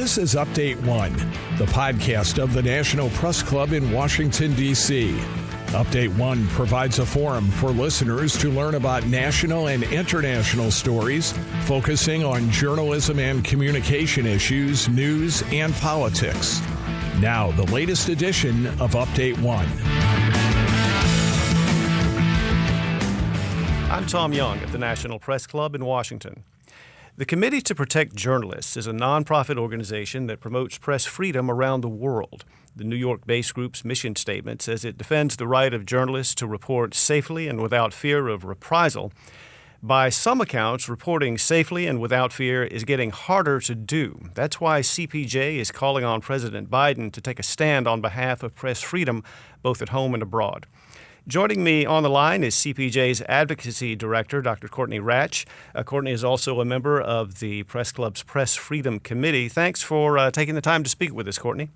This is Update One, the podcast of the National Press Club in Washington, D.C. Update One provides a forum for listeners to learn about national and international stories, focusing on journalism and communication issues, news, and politics. Now, the latest edition of Update One. I'm Tom Young at the National Press Club in Washington. The Committee to Protect Journalists is a nonprofit organization that promotes press freedom around the world. The New York-based group's mission statement says it defends the right of journalists to report safely and without fear of reprisal. By some accounts, reporting safely and without fear is getting harder to do. That's why CPJ is calling on President Biden to take a stand on behalf of press freedom, both at home and abroad. Joining me on the line is CPJ's advocacy director, Dr. Courtney Radsch. Courtney is also a member of the Press Club's Press Freedom Committee. Thanks for taking the time to speak with us, Courtney.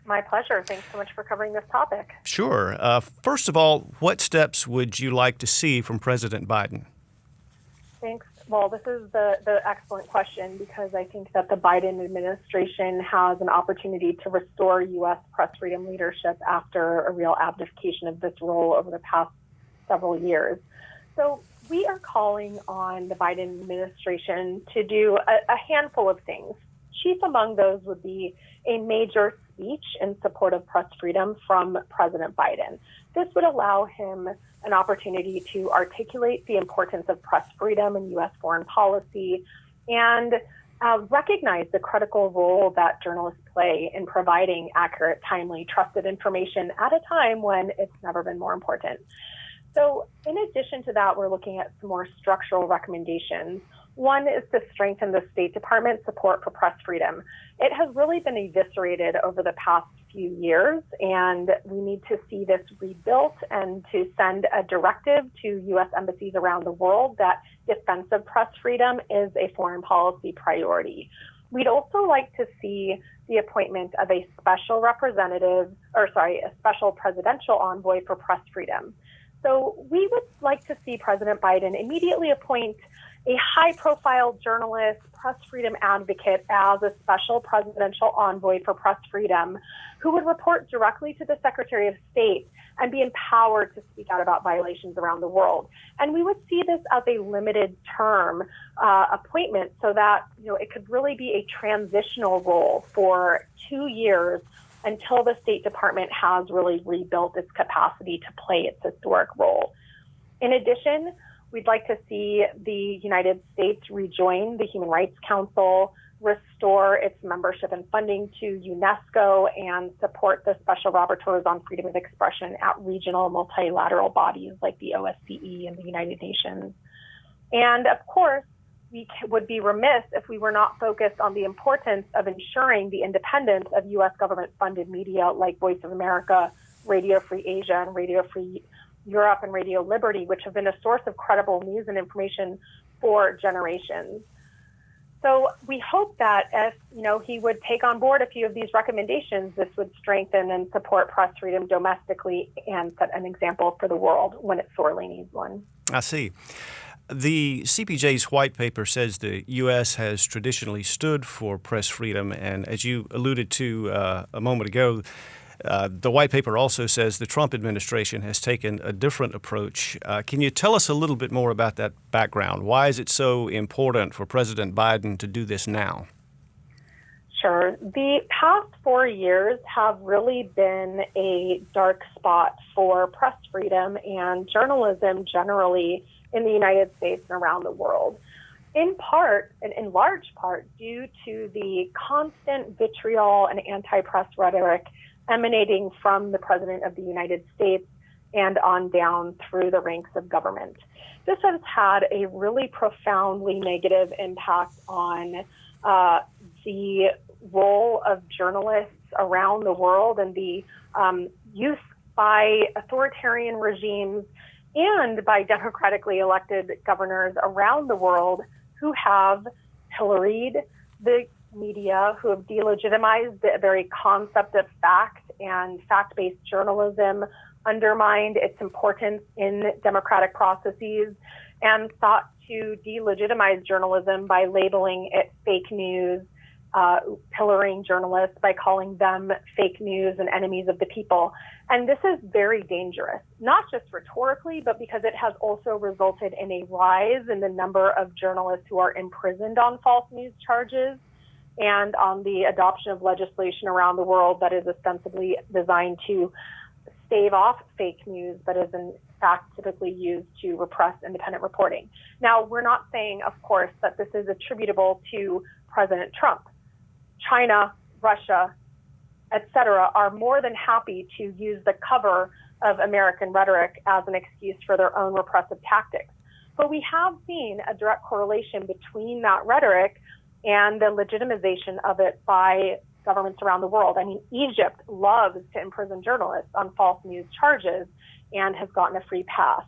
My pleasure. Thanks so much for covering this topic. Sure. First of all, what steps would you like to see from President Biden? Thanks. Well, this is the excellent question, because I think that the Biden administration has an opportunity to restore U.S. press freedom leadership after a real abdication of this role over the past several years. So we are calling on the Biden administration to do a handful of things. Chief among those would be a major speech in support of press freedom from President Biden. This would allow him an opportunity to articulate the importance of press freedom in U.S. foreign policy and recognize the critical role that journalists play in providing accurate, timely, trusted information at a time when it's never been more important. So in addition to that, we're looking at some more structural recommendations. One is to strengthen the State Department's support for press freedom. It has really been eviscerated over the past few years, and we need to see this rebuilt and to send a directive to U.S. embassies around the world that defense of press freedom is a foreign policy priority. We'd also like to see the appointment of a special presidential envoy for press freedom. So we would like to see President Biden immediately appoint a high-profile journalist, press freedom advocate as a special presidential envoy for press freedom, who would report directly to the Secretary of State and be empowered to speak out about violations around the world. And we would see this as a limited term appointment, so that it could really be a transitional role for 2 years until the State Department has really rebuilt its capacity to play its historic role. In addition, we'd like to see the United States rejoin the Human Rights Council, restore its membership and funding to UNESCO, and support the special rapporteurs on freedom of expression at regional multilateral bodies like the OSCE and the United Nations. And of course, we would be remiss if we were not focused on the importance of ensuring the independence of U.S. government-funded media like Voice of America, Radio Free Asia, and Radio Free Europe, and Radio Liberty, which have been a source of credible news and information for generations. So we hope that if he would take on board a few of these recommendations, this would strengthen and support press freedom domestically and set an example for the world when it sorely needs one. I see. The CPJ's white paper says the U.S. has traditionally stood for press freedom, and as you alluded to a moment ago, the white paper also says the Trump administration has taken a different approach. Can you tell us a little bit more about that background? Why is it so important for President Biden to do this now? Sure. The past 4 years have really been a dark spot for press freedom and journalism generally in the United States and around the world, in part, and in large part, due to the constant vitriol and anti-press rhetoric emanating from the President of the United States and on down through the ranks of government. This has had a really profoundly negative impact on the role of journalists around the world and the use by authoritarian regimes and by democratically elected governors around the world who have pilloried the media, who have delegitimized the very concept of fact and fact-based journalism, undermined its importance in democratic processes, and sought to delegitimize journalism by labeling it fake news pillaring journalists by calling them fake news and enemies of the people. And this is very dangerous, not just rhetorically, but because it has also resulted in a rise in the number of journalists who are imprisoned on false news charges and on the adoption of legislation around the world that is ostensibly designed to stave off fake news, but is in fact typically used to repress independent reporting. Now, we're not saying, of course, that this is attributable to President Trump. China, Russia, etc., are more than happy to use the cover of American rhetoric as an excuse for their own repressive tactics. But we have seen a direct correlation between that rhetoric and the legitimization of it by governments around the world. I mean, Egypt loves to imprison journalists on false news charges and has gotten a free pass.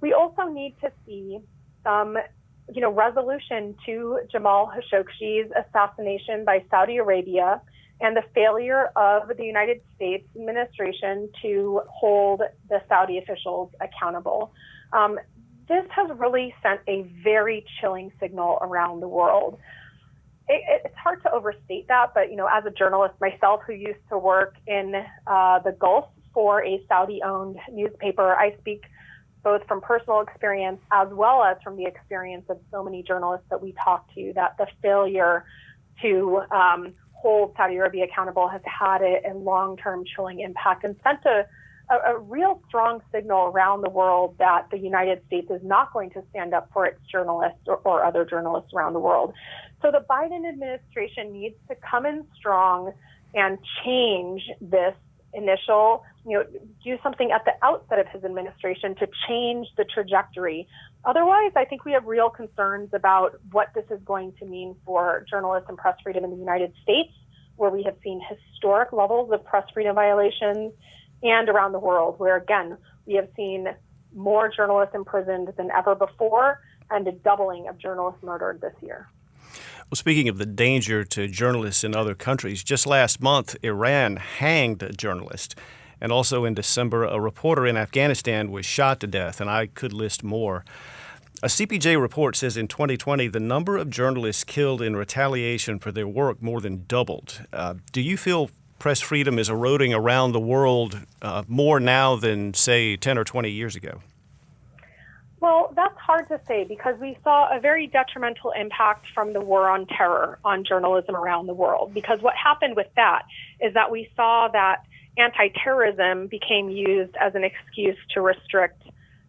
We also need to see some resolution to Jamal Khashoggi's assassination by Saudi Arabia and the failure of the United States administration to hold the Saudi officials accountable. This has really sent a very chilling signal around the world. It's hard to overstate that, but as a journalist myself who used to work in the Gulf for a Saudi-owned newspaper, I speak both from personal experience as well as from the experience of so many journalists that we talk to, that the failure to hold Saudi Arabia accountable has had a long-term chilling impact and sent a real strong signal around the world that the United States is not going to stand up for its journalists or other journalists around the world. So the Biden administration needs to come in strong and change this initial, do something at the outset of his administration to change the trajectory. Otherwise, I think we have real concerns about what this is going to mean for journalists and press freedom in the United States, where we have seen historic levels of press freedom violations, and around the world, where, again, we have seen more journalists imprisoned than ever before and a doubling of journalists murdered this year. Well, speaking of the danger to journalists in other countries, just last month, Iran hanged a journalist. And also in December, a reporter in Afghanistan was shot to death, and I could list more. A CPJ report says in 2020, the number of journalists killed in retaliation for their work more than doubled. Do you feel press freedom is eroding around the world more now than, say, 10 or 20 years ago? Well, that's hard to say because we saw a very detrimental impact from the war on terror on journalism around the world. Because what happened with that is that we saw that anti-terrorism became used as an excuse to restrict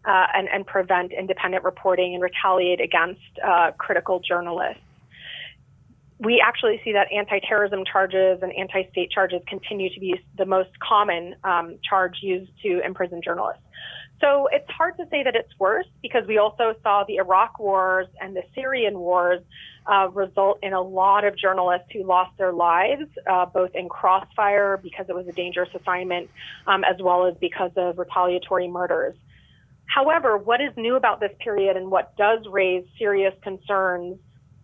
and prevent independent reporting and retaliate against critical journalists. We actually see that anti-terrorism charges and anti-state charges continue to be the most common charge used to imprison journalists. So it's hard to say that it's worse because we also saw the Iraq wars and the Syrian wars result in a lot of journalists who lost their lives, both in crossfire because it was a dangerous assignment, as well as because of retaliatory murders. However, what is new about this period and what does raise serious concerns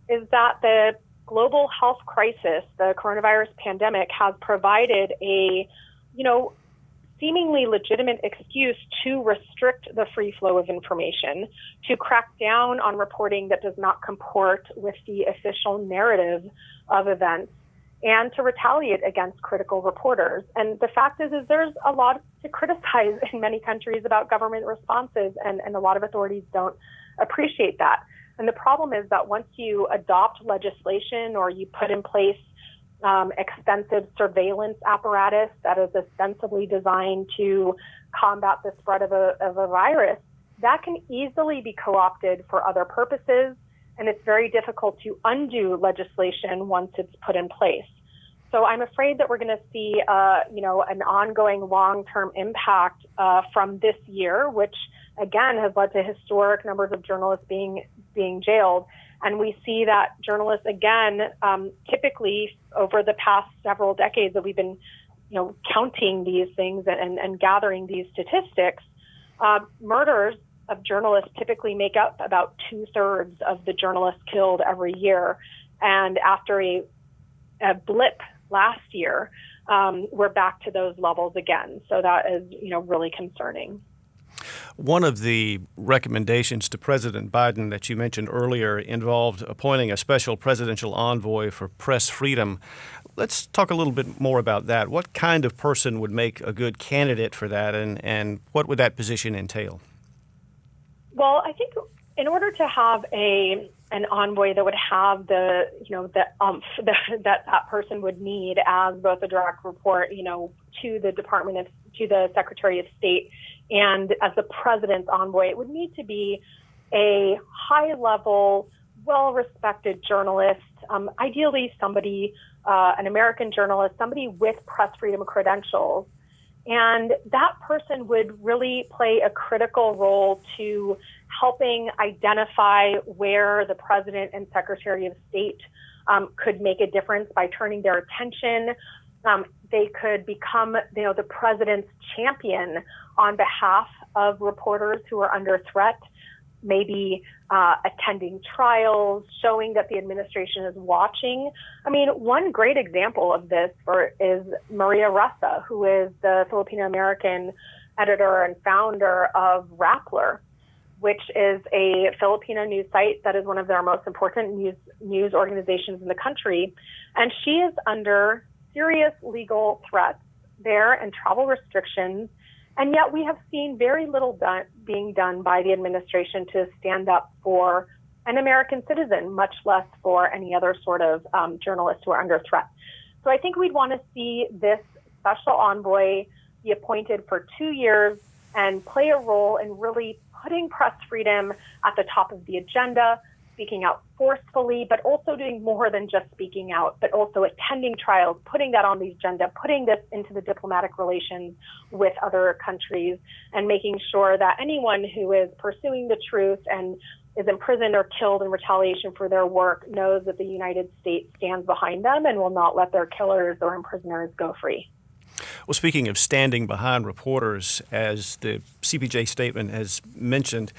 is that the global health crisis, the coronavirus pandemic, has provided a, seemingly legitimate excuse to restrict the free flow of information, to crack down on reporting that does not comport with the official narrative of events, and to retaliate against critical reporters. And the fact is there's a lot to criticize in many countries about government responses, and a lot of authorities don't appreciate that. And the problem is that once you adopt legislation or you put in place extensive surveillance apparatus that is ostensibly designed to combat the spread of a virus, that can easily be co-opted for other purposes, and it's very difficult to undo legislation once it's put in place. So I'm afraid that we're going to see, an ongoing long-term impact from this year, which again has led to historic numbers of journalists being jailed. And we see that journalists, again, typically over the past several decades that we've been, counting these things and gathering these statistics, murders of journalists typically make up about 2/3 of the journalists killed every year. And after a blip last year, we're back to those levels again. So that is, really concerning. One of the recommendations to President Biden that you mentioned earlier involved appointing a special presidential envoy for press freedom. Let's talk a little bit more about that. What kind of person would make a good candidate for that, and what would that position entail? Well, I think in order to have an envoy that would have the oomph that person would need as both a direct report, to the Secretary of State, and as the president's envoy, it would need to be a high-level, well-respected journalist, ideally somebody, an American journalist, somebody with press freedom credentials. And that person would really play a critical role to helping identify where the president and Secretary of State could make a difference by turning their attention. They could become, the president's champion on behalf of reporters who are under threat, maybe attending trials, showing that the administration is watching. I mean, one great example of this is Maria Ressa, who is the Filipino-American editor and founder of Rappler, which is a Filipino news site that is one of their most important news organizations in the country. And she is under serious legal threats there and travel restrictions. And yet we have seen very little being done by the administration to stand up for an American citizen, much less for any other sort of journalists who are under threat. So I think we'd want to see this special envoy be appointed for 2 years and play a role in really putting press freedom at the top of the agenda, speaking out forcefully, but also doing more than just speaking out, but also attending trials, putting that on the agenda, putting this into the diplomatic relations with other countries, and making sure that anyone who is pursuing the truth and is imprisoned or killed in retaliation for their work knows that the United States stands behind them and will not let their killers or imprisoners go free. Well, speaking of standing behind reporters, as the CPJ statement has mentioned,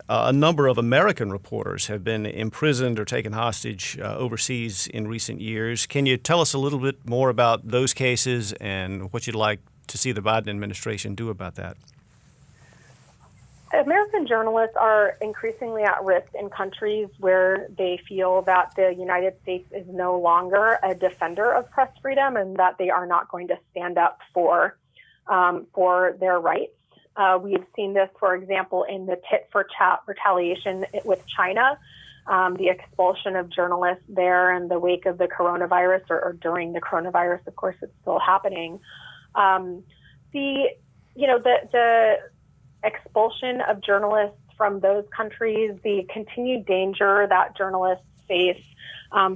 a number of American reporters have been imprisoned or taken hostage overseas in recent years. Can you tell us a little bit more about those cases and what you'd like to see the Biden administration do about that? American journalists are increasingly at risk in countries where they feel that the United States is no longer a defender of press freedom and that they are not going to stand up for their rights. We've seen this, for example, in the tit-for-tat retaliation with China, the expulsion of journalists there in the wake of the coronavirus, or during the coronavirus. Of course, it's still happening. The expulsion of journalists from those countries, the continued danger that journalists face,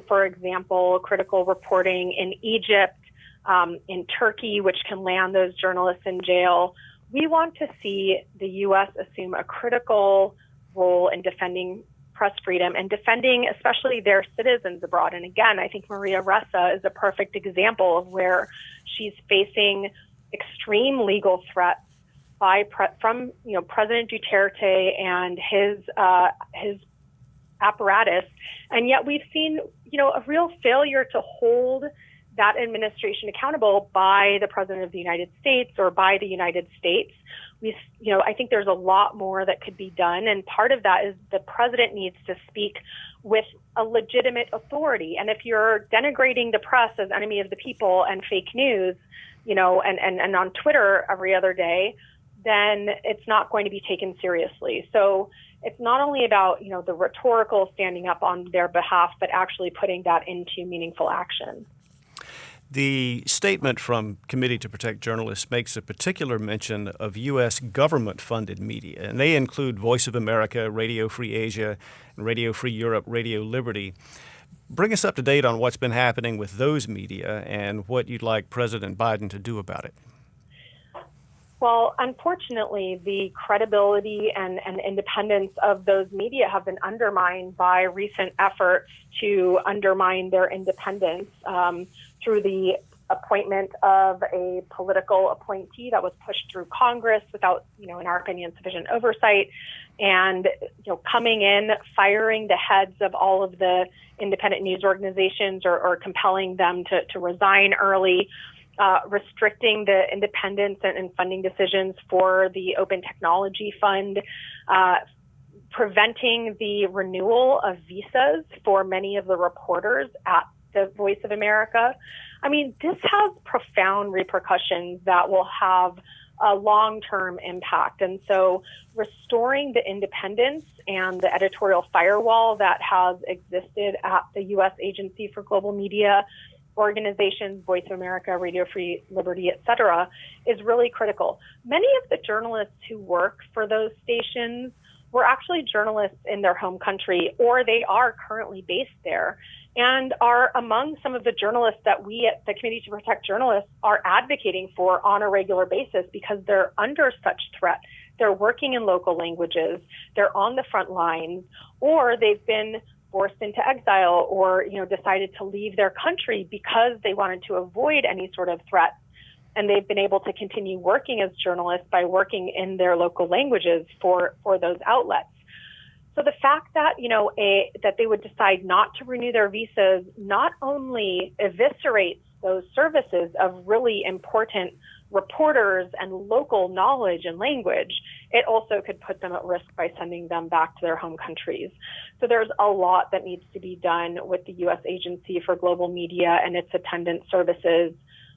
for example, critical reporting in Egypt, in Turkey, which can land those journalists in jail. We want to see the U.S. assume a critical role in defending press freedom and defending especially their citizens abroad. And again, I think Maria Ressa is a perfect example of where she's facing extreme legal threats from President Duterte and his apparatus. And yet we've seen, a real failure to hold that administration accountable by the President of the United States or by the United States. I think there's a lot more that could be done. And part of that is the president needs to speak with a legitimate authority. And if you're denigrating the press as enemy of the people and fake news, and on Twitter every other day, then it's not going to be taken seriously. So it's not only about, the rhetorical standing up on their behalf, but actually putting that into meaningful action. The statement from Committee to Protect Journalists makes a particular mention of U.S. government-funded media, and they include Voice of America, Radio Free Asia, and Radio Free Europe, Radio Liberty. Bring us up to date on what's been happening with those media and what you'd like President Biden to do about it. Well, unfortunately, the credibility and independence of those media have been undermined by recent efforts to undermine their independence through the appointment of a political appointee that was pushed through Congress without, in our opinion, sufficient oversight, and coming in, firing the heads of all of the independent news organizations or compelling them to resign early. restricting the independence and funding decisions for the Open Technology Fund, preventing the renewal of visas for many of the reporters at the Voice of America. I mean, this has profound repercussions that will have a long-term impact. And so restoring the independence and the editorial firewall that has existed at the U.S. Agency for Global Media organizations, Voice of America, Radio Free Liberty, et cetera, is really critical. Many of the journalists who work for those stations were actually journalists in their home country, or they are currently based there, and are among some of the journalists that we at the Committee to Protect Journalists are advocating for on a regular basis because they're under such threat. They're working in local languages, they're on the front lines, or they've been forced into exile or, decided to leave their country because they wanted to avoid any sort of threat. And they've been able to continue working as journalists by working in their local languages for those outlets. So the fact that, that they would decide not to renew their visas not only eviscerates those services of really important reporters and local knowledge and language, it also could put them at risk by sending them back to their home countries. So there's a lot that needs to be done with the U.S. Agency for Global Media and its attendant services.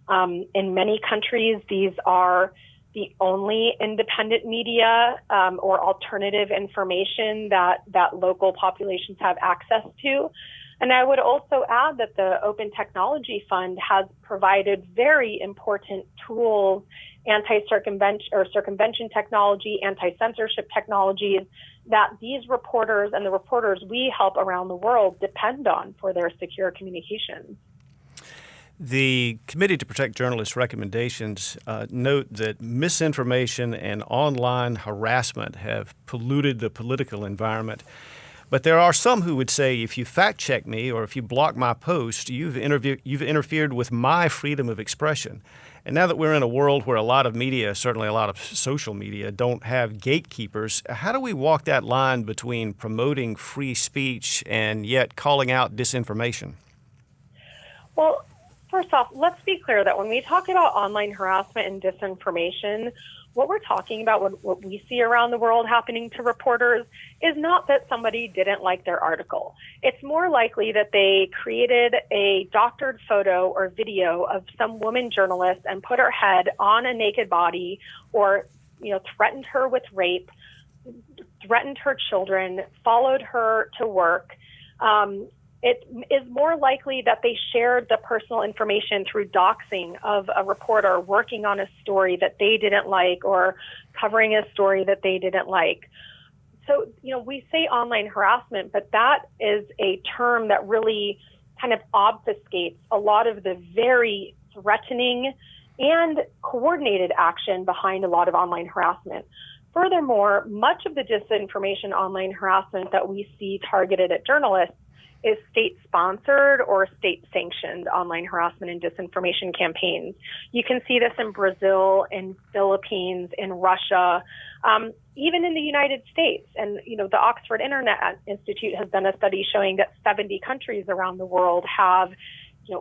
In many countries, these are the only independent media or alternative information that local populations have access to. And I would also add that the Open Technology Fund has provided very important tools, circumvention technology, anti-censorship technologies that these reporters and the reporters we help around the world depend on for their secure communications. The Committee to Protect Journalists recommendations note that misinformation and online harassment have polluted the political environment. But there are some who would say if you fact-check me or if you block my post, you've interfered with my freedom of expression. And now that we're in a world where a lot of media, certainly a lot of social media, don't have gatekeepers, how do we walk that line between promoting free speech and yet calling out disinformation? Well, first off, let's be clear that when we talk about online harassment and disinformation, what we're talking about, what we see around the world happening to reporters, is not that somebody didn't like their article. It's more likely that they created a doctored photo or video of some woman journalist and put her head on a naked body, or threatened her with rape, threatened her children, followed her to work. It is more likely that they shared the personal information through doxing of a reporter working on a story that they didn't like or covering a story that they didn't like. So, we say online harassment, but that is a term that really kind of obfuscates a lot of the very threatening and coordinated action behind a lot of online harassment. Furthermore, much of the disinformation online harassment that we see targeted at journalists is state-sponsored or state-sanctioned online harassment and disinformation campaigns. You can see this in Brazil, in Philippines, in Russia, even in the United States. And, the Oxford Internet Institute has done a study showing that 70 countries around the world have,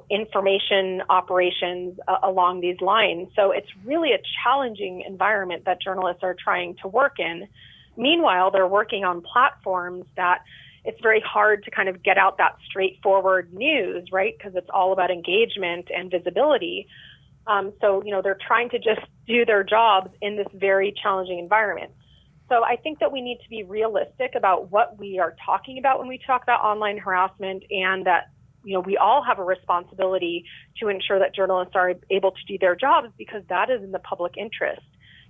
information operations along these lines. So it's really a challenging environment that journalists are trying to work in. Meanwhile, they're working on platforms that it's very hard to kind of get out that straightforward news, right? Because it's all about engagement and visibility. So, they're trying to just do their jobs in this very challenging environment. So I think that we need to be realistic about what we are talking about when we talk about online harassment, and that, we all have a responsibility to ensure that journalists are able to do their jobs, because that is in the public interest.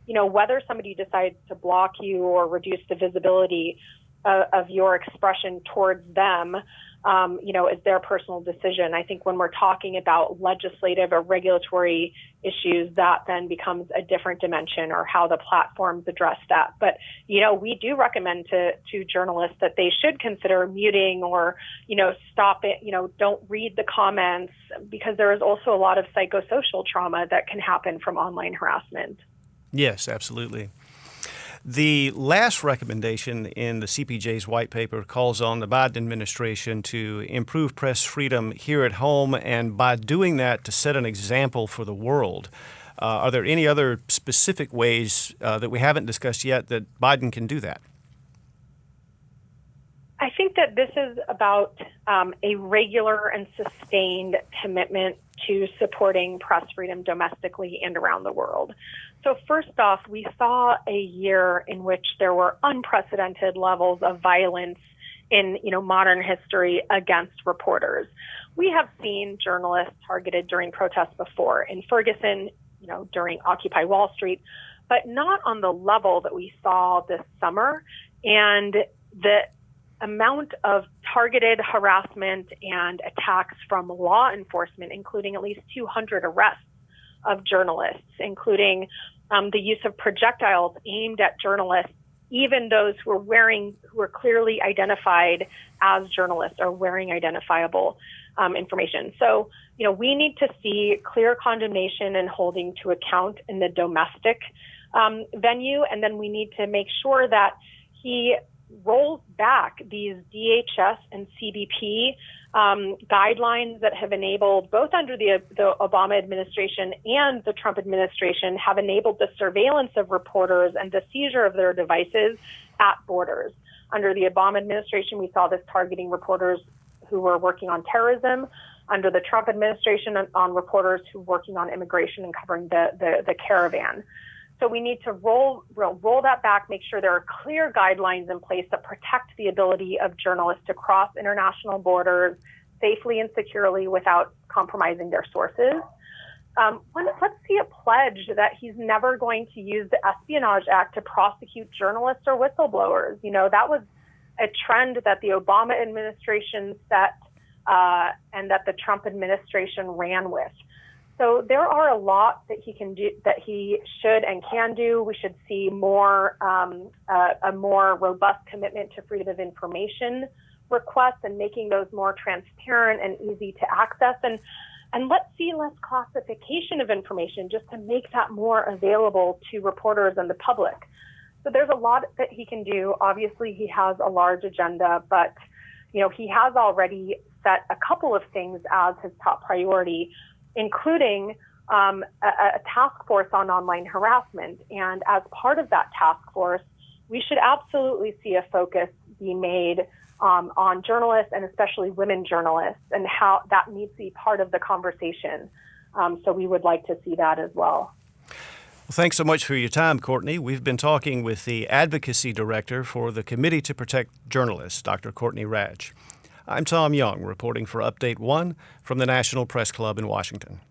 Whether somebody decides to block you or reduce the visibility of your expression towards them, is their personal decision. I think when we're talking about legislative or regulatory issues, that then becomes a different dimension, or how the platforms address that. But, we do recommend to journalists that they should consider muting or, stop it, don't read the comments, because there is also a lot of psychosocial trauma that can happen from online harassment. Yes, absolutely. The last recommendation in the CPJ's white paper calls on the Biden administration to improve press freedom here at home, and by doing that, to set an example for the world. Are there any other specific ways that we haven't discussed yet that Biden can do that? I think that this is about a regular and sustained commitment to supporting press freedom domestically and around the world. So first off, we saw a year in which there were unprecedented levels of violence in modern history against reporters. We have seen journalists targeted during protests before, in Ferguson, during Occupy Wall Street, but not on the level that we saw this summer. And the amount of targeted harassment and attacks from law enforcement, including at least 200 arrests of journalists, including the use of projectiles aimed at journalists, even those who are clearly identified as journalists or wearing identifiable information. So, we need to see clear condemnation and holding to account in the domestic venue, and then we need to make sure that he rolls back these DHS and CBP guidelines that have enabled, both under the Obama administration and the Trump administration, have enabled the surveillance of reporters and the seizure of their devices at borders. Under the Obama administration, we saw this targeting reporters who were working on terrorism. Under the Trump administration, on reporters who were working on immigration and covering the caravan. So we need to roll that back, make sure there are clear guidelines in place that protect the ability of journalists to cross international borders safely and securely without compromising their sources. Let's see a pledge that he's never going to use the Espionage Act to prosecute journalists or whistleblowers. That was a trend that the Obama administration set and that the Trump administration ran with. So there are a lot that he can do, that he should and can do. We should see a more robust commitment to freedom of information requests and making those more transparent and easy to access. And let's see less classification of information, just to make that more available to reporters and the public. So there's a lot that he can do. Obviously, he has a large agenda, but he has already set a couple of things as his top priority, including a task force on online harassment. And as part of that task force, we should absolutely see a focus be made on journalists, and especially women journalists, and how that needs to be part of the conversation. So we would like to see that as well. Well, thanks so much for your time, Courtney. We've been talking with the Advocacy Director for the Committee to Protect Journalists, Dr. Courtney Radsch. I'm Tom Young, reporting for Update 1 from the National Press Club in Washington.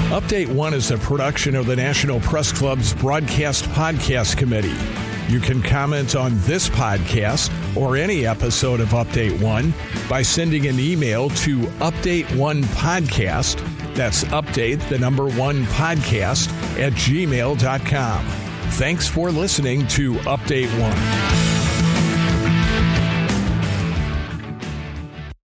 Update 1 is a production of the National Press Club's Broadcast Podcast Committee. You can comment on this podcast or any episode of Update 1 by sending an email to update1podcast. That's update, the number 1 podcast @gmail.com. Thanks for listening to Update 1.